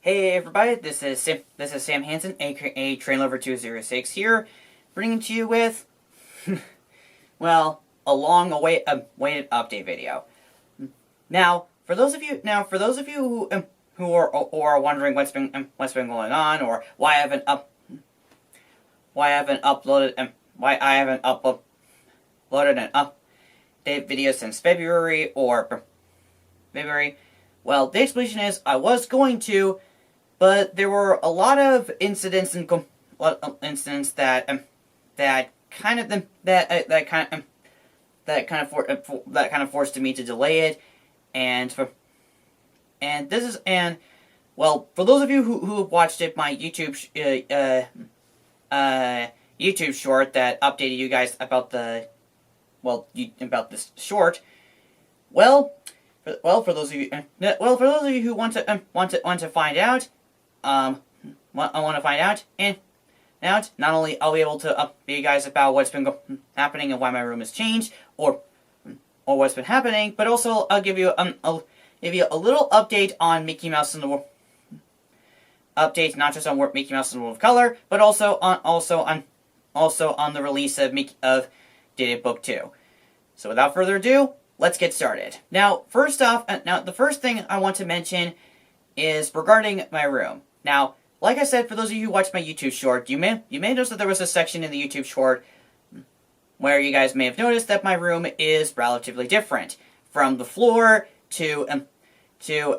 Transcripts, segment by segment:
Hey everybody, this is Sam Hansen, aka TrainLover206 here, bringing to you with, well, a long-awaited update video. Now, for those of you who are wondering what's been going on, or why I haven't uploaded an update video since February, well, the explanation is I was going to, but there were a lot of incidents that kind of forced me to delay it, well, for those of you who have watched it, my YouTube short that updated you guys about this short, for those of you who want to find out, and not only I'll be able to update you guys about what's been happening and why my room has changed, or what's been happening, but also I'll give you a little update on Mickey Mouse in the World. Updates not just on Mickey Mouse in the World of Color, but also on the release of Daedae Book 2. So without further ado, let's get started. Now, first off, the first thing I want to mention is regarding my room. Now, like I said, for those of you who watched my YouTube short, you may notice that there was a section in the YouTube short where you guys may have noticed that my room is relatively different, from the floor to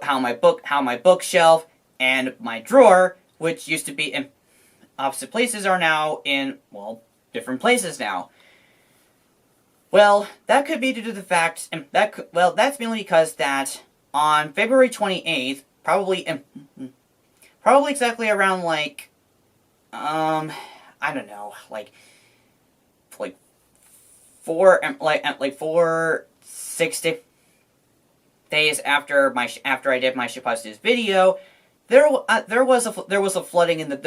how my bookshelf and my drawer, which used to be in opposite places, are now in, well, different places now. Well, that could be due to the fact, that's mainly because that on February 28th, probably exactly around I don't know, like 460 days after I did my Shipaz's video, there was a flooding in the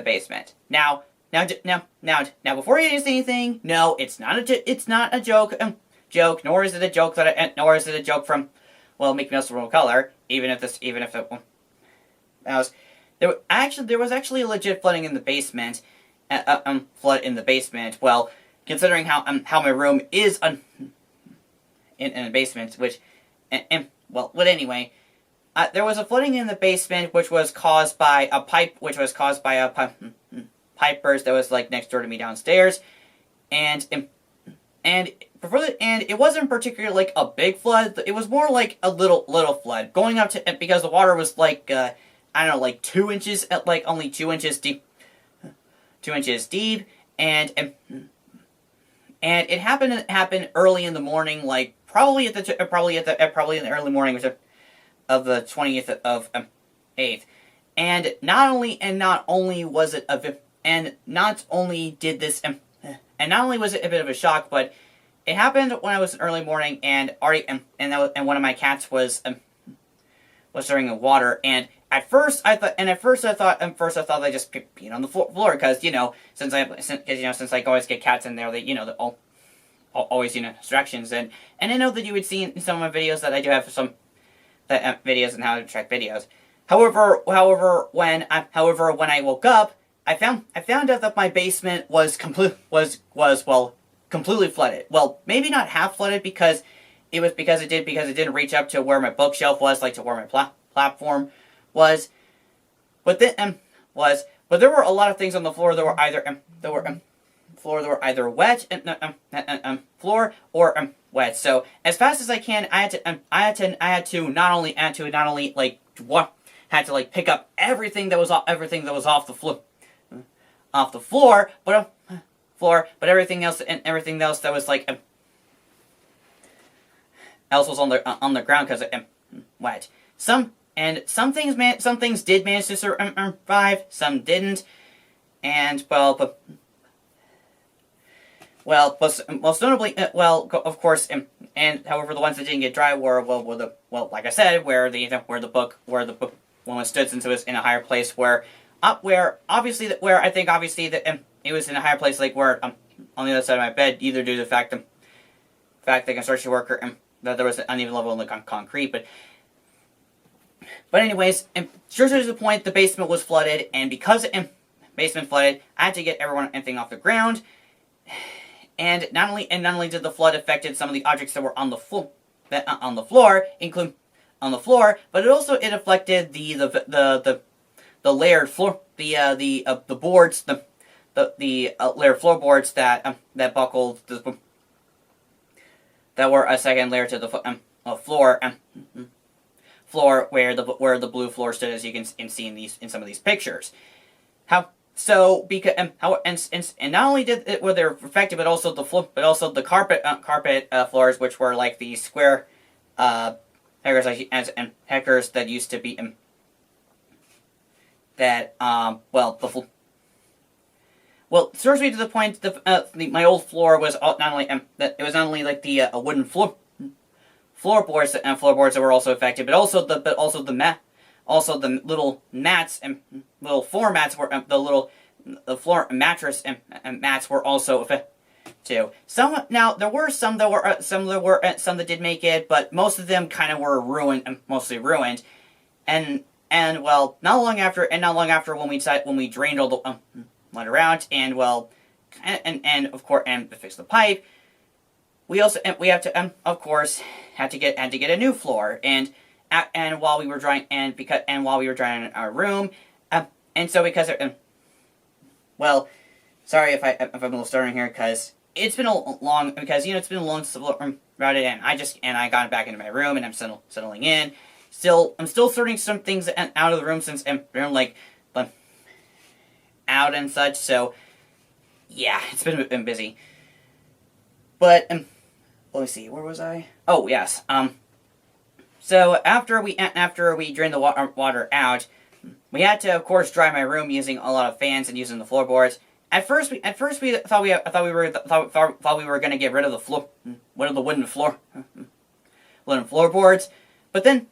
basement. Now, before you say anything, no, it's not a joke, nor is it a joke from, well, Mickey Mouse World of Color. There was actually a legit flooding in the basement, flood in the basement. Well, considering how my room is in a basement, but anyway. There was a flooding in the basement, which was caused by a pipe burst that was next door to me downstairs, and it wasn't particularly a big flood. It was more like a little flood going up to, because the water was I don't know, 2 inches, only 2 inches deep, and it happened early in the morning, probably in the early morning of the 20th of 8th, and not only was it a bit of a shock, but it happened when I was in early morning, and one of my cats was stirring in water, and at first I thought they just peed on the floor, because since I always get cats in there, they always distractions, and I know that you would see in some of my videos that I do have some videos on how to track videos. However, when I woke up, I found out that my basement was completely flooded. Well, maybe not half flooded, because it didn't reach up to where my bookshelf was, to where my platform was. But there were a lot of things on the floor that were either wet floor or wet. So as fast as I can, I had to not only pick up everything that was off the floor, but everything else that was else was on the ground, because it wet. Some things did manage to survive, some didn't, and most notably, of course, and however, the ones that didn't get dry were like I said, where the book was stood, since it was in a higher place, where obviously it was in a higher place, where on the other side of my bed, either due to the fact that construction worker that there was an uneven level in the concrete, but but anyways, seriously to the point, the basement was flooded, and because the basement flooded, I had to get everything off the ground. And not only did the flood affected some of the objects that were on the floor, but it affected the layered floor, the boards, the layered floorboards that buckled, that were a second layer to the floor where the blue floor stood, as you can see in some of these pictures. And not only were they affected, but also the carpet floors, which were like these square heckers that used to be seriously to the point, my old floor was not only like the wooden floorboards that were also affected, but also the little mats and little floor mats were the floor mattress and mats were also affected too. There were some that did make it, but most of them kind of were mostly ruined. And well, not long after when we drained all the water out and of course fix the pipe, we have to of course had to get a new floor. And while we were drying our room, and so because sorry if I'm a little stuttering here, because it's been it's been a long since I wrote it, and I got back into my room and I'm settling in. I'm still sorting some things out of the room since I'm out and such. So yeah, it's been busy. But let me see, where was I? Oh yes. So after we drained the water out, we had to, of course, dry my room using a lot of fans and using the floorboards. At first we thought we were going to get rid of the wooden floorboards, but then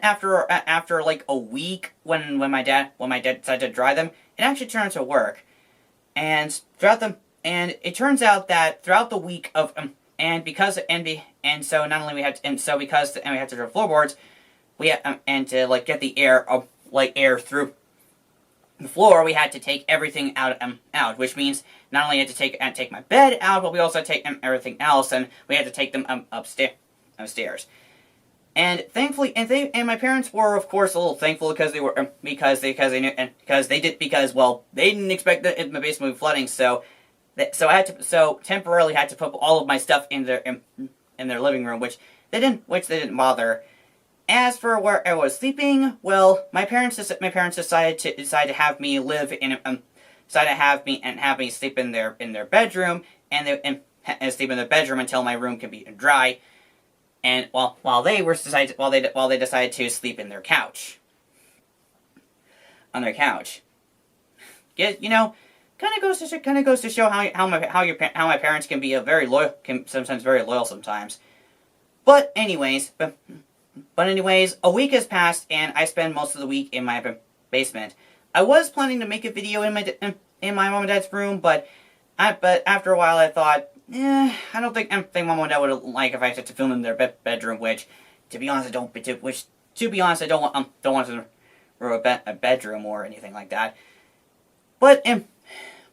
after like a week when my dad decided to dry them, it actually turned out to work. And it turns out that throughout the week of because we had to dry floorboards, and to like get the air through the floor, we had to take everything out, which means not only had to take my bed out, but we also had to take everything else, and we had to take them upstairs. And thankfully, and my parents were of course a little thankful because they didn't expect that my basement would be flooding, so I temporarily had to put all of my stuff in their living room, which they didn't bother. As for where I was sleeping, well, my parents decided to have me sleep in their bedroom, and sleep in their bedroom until my room can be dry. And while they decided to sleep in their couch, on their couch. Kind of goes to show how my parents can be sometimes very loyal sometimes. But anyways, a week has passed, and I spend most of the week in my basement. I was planning to make a video in my mom and dad's room, but after a while I thought, I don't think mom and dad would like if I had to film in their bedroom, which to be honest I don't want to ruin a bedroom or anything like that. But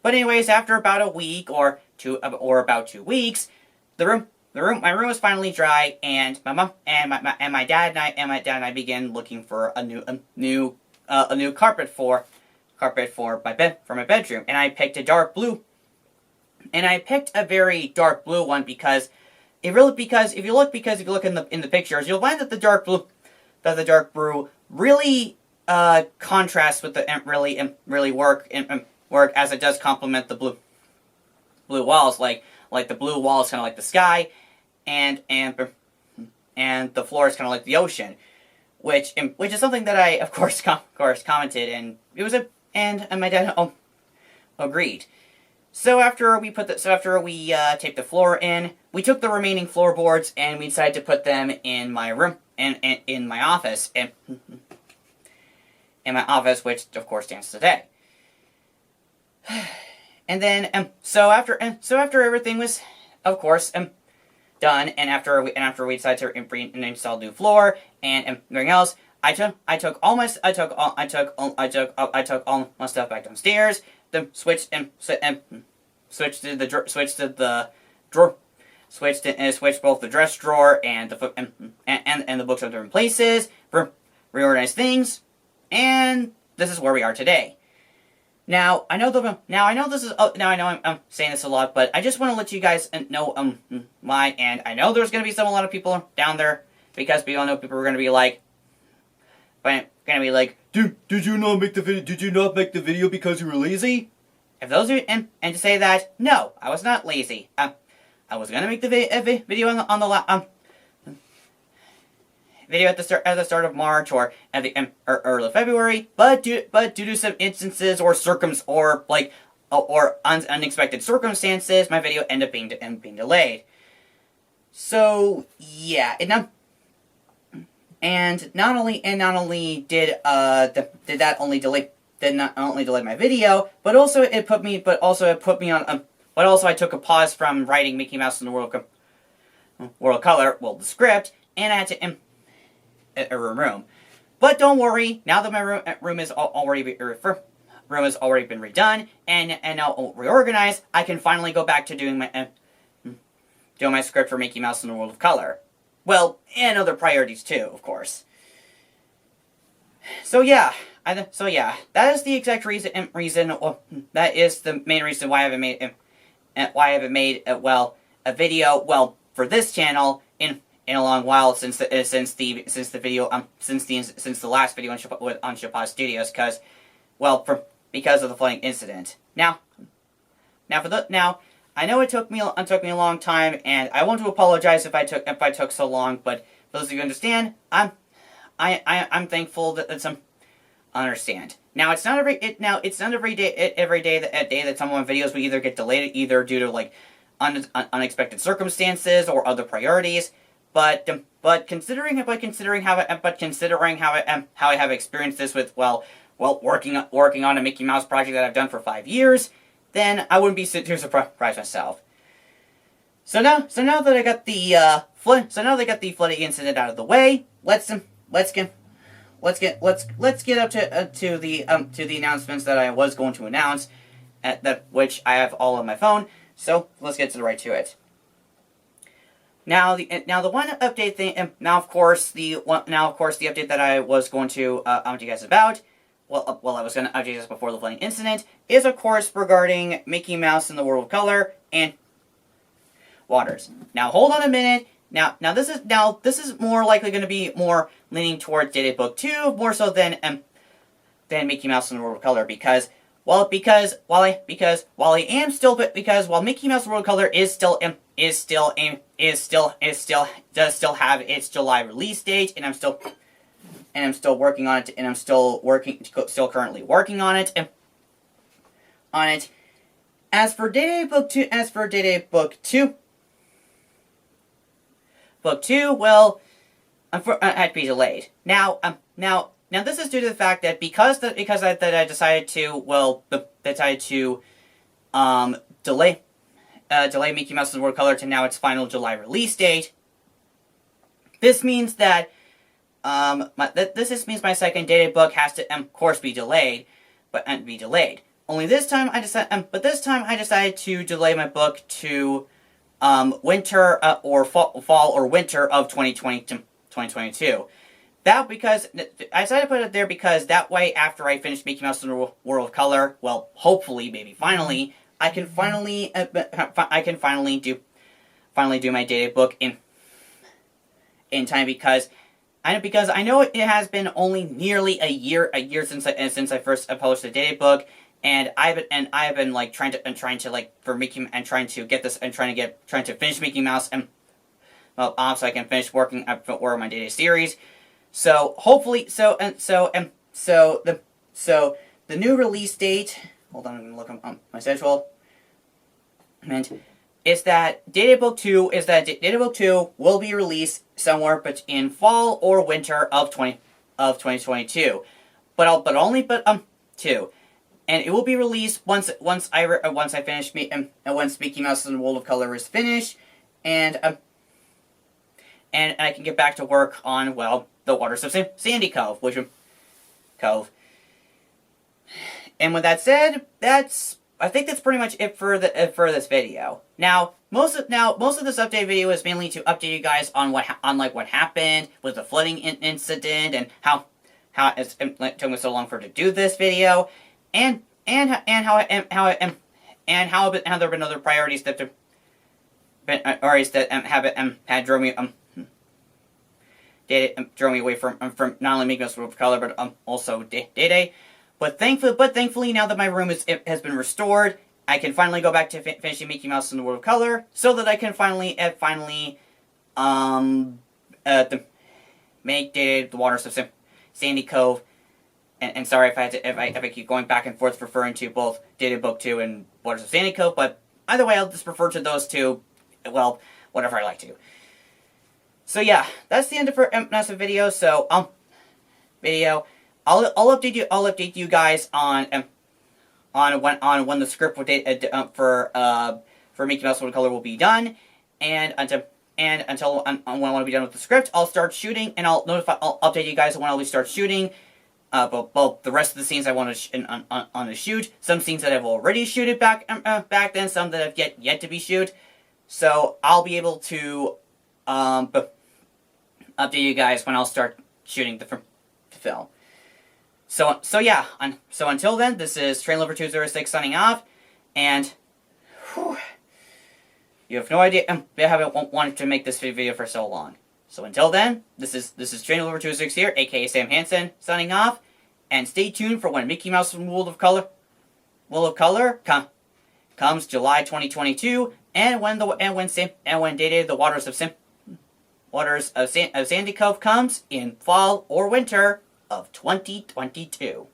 anyways, after about a week or about 2 weeks, my room was finally dry, and my mom and my dad and I began looking for a new carpet for my bedroom, and I picked a dark blue. And I picked a very dark blue one because if you look in the pictures, you'll find that the dark blue really contrasts with the really work as it does complement the blue walls, like the blue wall is kind of like the sky, and the floor is kind of like the ocean, which is something that I of course commented, and and my dad agreed. So after we taped the floor in, we took the remaining floorboards and we decided to put them in my room and in my office, which of course stands today. And then so after everything was of course done, and after we decided to install new floor and everything else, took all my stuff back downstairs. Then switched both the dress drawer and the books in different places, reorganized things, and this is where we are today. Now I know I'm saying this a lot, but I just want to let you guys know and I know there's gonna be a lot of people down there, because we all know people are gonna be like, Dude, did you not make the video? Did you not make the video because you were lazy? If those are and to say that, no, I was not lazy. I was gonna make the video on the video at the start of March or at the early February, but due to some instances or unexpected circumstances, my video ended up being delayed. So yeah, and not only did that only delay my video, but also it put me on but also I took a pause from writing Mickey Mouse in the World Color, well, the script, and I had to a room. But don't worry, now that my room is already been redone and now reorganized, I can finally go back to doing my script for Mickey Mouse in the World of Color. Well, and other priorities too, of course. So yeah, that is the exact reason. That is the main reason why I haven't made a video for this channel in a long while since the last video on Shapaz Studios, because of the flooding incident. Now I know it took me a long time, and I want to apologize if I took so long. But for those of you who understand, I'm thankful that some understand. Now it's not every day that some of my videos will either get delayed either due to unexpected circumstances or other priorities. But considering how I have experienced this with working on a Mickey Mouse project that I've done for 5 years, then I wouldn't be too surprised myself. So now that I got the flooding incident out of the way, let's get up to the announcements that I was going to announce, which I have all on my phone. So let's get right to it. Now the one update thing. Now of course the update that I was going to update you guys about. I was going to update you guys before the flooding incident is of course regarding Mickey Mouse in the World of Color and Waters. Now hold on a minute. Now this is more likely going to be more leaning towards Daedae Book 2 more so than Mickey Mouse in the World of Color, because while Mickey Mouse in the World of Color does still have its July release date, and I'm still working on it, and I'm still currently working on it. As for Daedae Book 2, well, I had to be delayed. Now this is due to the fact that because I decided to delay Mickey Mouse in the World Color to now its final July release date. This means that this means my second Daedae book has to, of course, be delayed. Only this time I decided to delay my book to winter or fall or winter of 2022. That because I decided to put it there because that way, after I finish Mickey Mouse in the World of Color, well, hopefully, maybe finally, I can finally do my Daedae book in time, because I know it has been only nearly a year since I first published the Daedae book, and I've been like trying to finish Mickey Mouse and so I can finish working on my Daedae series. So hopefully, the new release date. Hold on, I'm gonna look on my schedule. Is that Daedae Book 2 will be released somewhere in fall or winter of 2022, but only 2, and it will be released once I finish once Mickey Mouse in the World of Color is finished, and and I can get back to work on, well, the waters of Sandy Cove, Cove. And with that said, I think that's pretty much it for this video. Now, most of this update video is mainly to update you guys on what happened with the flooding incident and how it took me so long for it to do this video, and how there have been other priorities that had drove me away from not only making us World of Color but also Daedae. But thankfully now that my room has been restored, I can finally go back to finishing Mickey Mouse in the World of Color, so that I can finally make Daedae the Waters of Sandy Cove. And sorry if I keep going back and forth referring to both Daedae Book 2 and Waters of Sandy Cove, but either way I'll just refer to those two, well, whatever I like to. So yeah, that's the end of our massive video. So I'll update you guys on when the script for Mickey Mouse World of Color will be done, and until when I want to be done with the script, I'll start shooting, and I'll update you guys when I'll start shooting. Both the rest of the scenes I want to on the shoot, some scenes that I've already shooted back then, some that have yet to be shoot. So I'll be able to update you guys when I'll start shooting the film. So yeah, so until then, this is TrainLover206 signing off, and you have no idea I haven't wanted to make this video for so long. So until then, this is TrainLover206 here, aka Sam Hansen, signing off, and stay tuned for when Mickey Mouse from World of Color comes July 2022, and when Daedae the Waters of Sandy Cove comes in fall or winter of 2022.